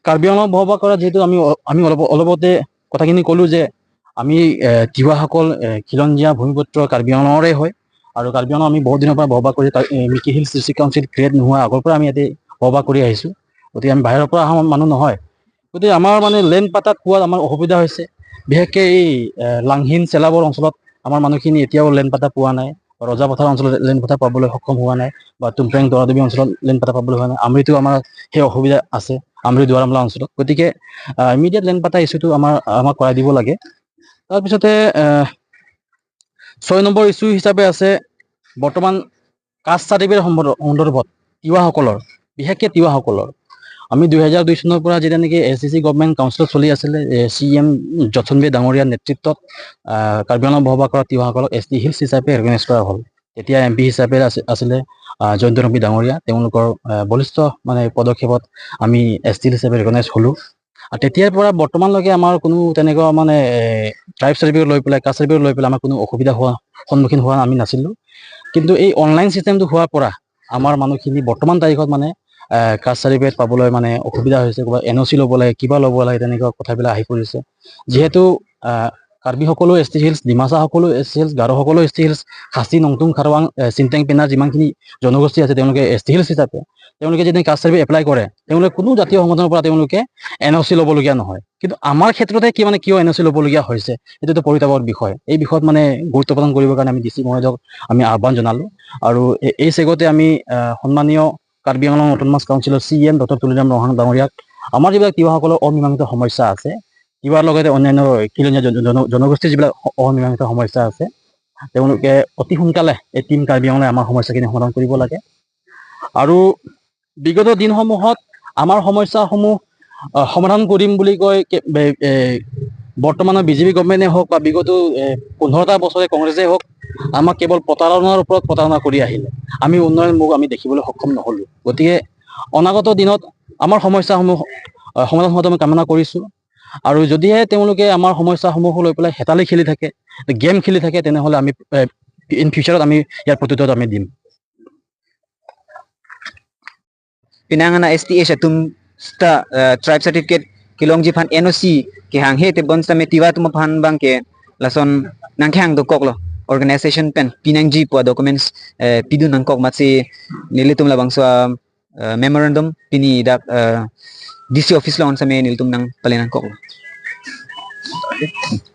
কাৰ্বি আংলং বসবাস কৰা যিহেতু আমি অলপতে কথাখিনি ক'লো যে আমি তিৱাসকল খিলঞ্জীয়া ভূমিপুত্ৰ কাৰ্বি আংলঙৰে হয় আৰু কাৰ্বি আংলং আমি বহুত দিনৰ পৰা বসবাস কৰি Mickey hills district council create নোহোৱা আগৰ পৰা আমি ইয়াতে বসবাস কৰি আহিছোঁ। গতিকে আমি বাহিৰৰ পৰা অহা মানুহ নহয়। গতিকে আমাৰ মানে লেণ্ড পাতাত পোৱাত আমাৰ অসুবিধা হৈছে। বিশেষকৈ এই লাংহিন চেলাবৰ অঞ্চলত আমাৰ মানুহখিনি এতিয়াও লেণ্ড পাতা পোৱা নাই। ৰজাপথাৰ অঞ্চলত লেণ্ড পাতা পাবলৈ সক্ষম হোৱা নাই বা তুমফ্ৰেং দৰাদেৱী অঞ্চলত লেণ্ড পাতা পাবলৈ হোৱা নাই। আমৰিতো আমাৰ সেই অসুবিধা আছে, আমৰি দুৱাৰমলা অঞ্চলত। গতিকে ইমিডিয়েট লেণ্ড পাতা ইছ্যুটো আমাক কৰাই দিব লাগে। তাৰপিছতে 6 নম্বৰ ইছ্যু হিচাপে আছে বৰ্তমান কাষ্ট চাৰ্টিফিকেট সন্দৰ্ভত তিৱাসকলৰ, বিশেষকৈ তিৱাসকলৰ। আমি 2002 চনৰ পৰা যেতিয়া নেকি SCC গভৰ্ণমেণ্ট কাউন্সিলত চলি আছিলে, CM যতনবে ডাঙৰীয়াৰ নেতৃত্বত কাৰ্বি আংলং বসবাস কৰা তিৱাসকলক ST হিলছ হিচাপে ৰেকগনাইজ কৰা হ'ল। তেতিয়া MP হিচাপে আছিলে জয়ন্ত ৰবি ডাঙৰীয়া। তেওঁলোকৰ বলিষ্ঠ মানে পদক্ষেপত আমি ST হিচাপে ৰেকগনাইজ হ'লোঁ। আৰু তেতিয়াৰ পৰা বৰ্তমানলৈকে আমাৰ কোনো তেনেকুৱা মানে ট্ৰাইব চাৰ্টিফিকেট লৈ পেলাই, কাষ্ট চাৰ্টিফিকেট লৈ পেলাই আমাৰ কোনো অসুবিধা সন্মুখীন হোৱা আমি নাছিলোঁ। কিন্তু এই অনলাইন চিষ্টেমটো হোৱাৰ পৰা আমাৰ মানুহখিনি বৰ্তমান তাৰিখত মানে কাষ্ট চাৰ্টিফিকেট পাবলৈ মানে অসুবিধা হৈছে। ক'ৰবাত NOC ল'ব লাগে, কিবা ল'ব লাগে, তেনেকুৱা কথাবিলাক আহি পৰিছে। যিহেতু কাৰ্বিসকলো ST হিলছ, ডিমাচাসকলো ST হিলছ, গাৰোসকলো ST হিলছ, খাচী, নংটুং, খাৰৱাং, চিনটেং, পেনা যিমানখিনি জনগোষ্ঠী আছে তেওঁলোকে ST হিলছ হিচাপে তেওঁলোকে যদি কাষ্ট চাৰ্টিফিকেট এপ্লাই কৰে, তেওঁলোকে কোনো জাতীয় সংগঠনৰ পৰা তেওঁলোকে NOC ল'বলগীয়া নহয়। কিন্তু আমাৰ ক্ষেত্ৰতে কিয় NOC ল'বলগীয়া হৈছে, এইটোতো পৰিতাপৰ বিষয়। এই বিষয়ত মানে গুৰুত্ব প্ৰদান কৰিবৰ কাৰণে আমি DC মহোদয়ক আমি আহ্বান জনালোঁ। আৰু এই চেগতে আমি সন্মানীয় কাৰ্বি আংলং অট'নমাছ কাউন্সিলৰ CM ডক্টৰ তুলিৰাম ৰহাং ডাঙৰীয়াক আমাৰ যিবিলাক তিৱাসকলৰ অমীমাংসিত সমস্যা আছে, তিৱাৰ লগতে অন্যান্য খিলঞ্জীয়া জনগোষ্ঠীৰ যিবিলাক অমীমাংসিত সমস্যা আছে, তেওঁলোকে অতি সোনকালে এই টিম কাৰ্বি আংলঙে আমাৰ সমস্যাখিনি সমাধান কৰিব লাগে। আৰু বিগত দিনসমূহত আমাৰ সমস্যাসমূহ সমাধান কৰিম বুলি কৈ বৰ্তমানৰ BJP গভৰ্ণমেণ্টে হওক বা বিগত 15টা বছৰে কংগ্ৰেছে হওক, আমাক কেৱল প্ৰতাৰণাৰ ওপৰত প্ৰতাৰণা কৰি আহিলে। আমি উন্নয়নমুখ আমি দেখিবলৈ সক্ষম নহ'লোঁ। গতিকে অনাগত দিনত আমাৰ সমস্যাসমূহ সমাধান হোৱাটো আমি কামনা কৰিছোঁ। আৰু যদিহে তেওঁলোকে আমাৰ সমস্যাসমূহ লৈ পেলাই হেতালি খেলি থাকে, গেম খেলি থাকে, তেনেহ'লে আমি ইন ফিউচাৰত আমি ইয়াৰ প্ৰত্যুত্তৰ আমি দিম। Pinangan na STA siya sta tribe certificate kilongji phan NOC ke hang he te bon sta me tiwa tum phan bang ke lason nang khang do kok lo organization pen pinangji po documents pidu nang kok ma se nile tum la bang so memorandum pini dak DC office lo on sa me nil tum nang pale nang kok lo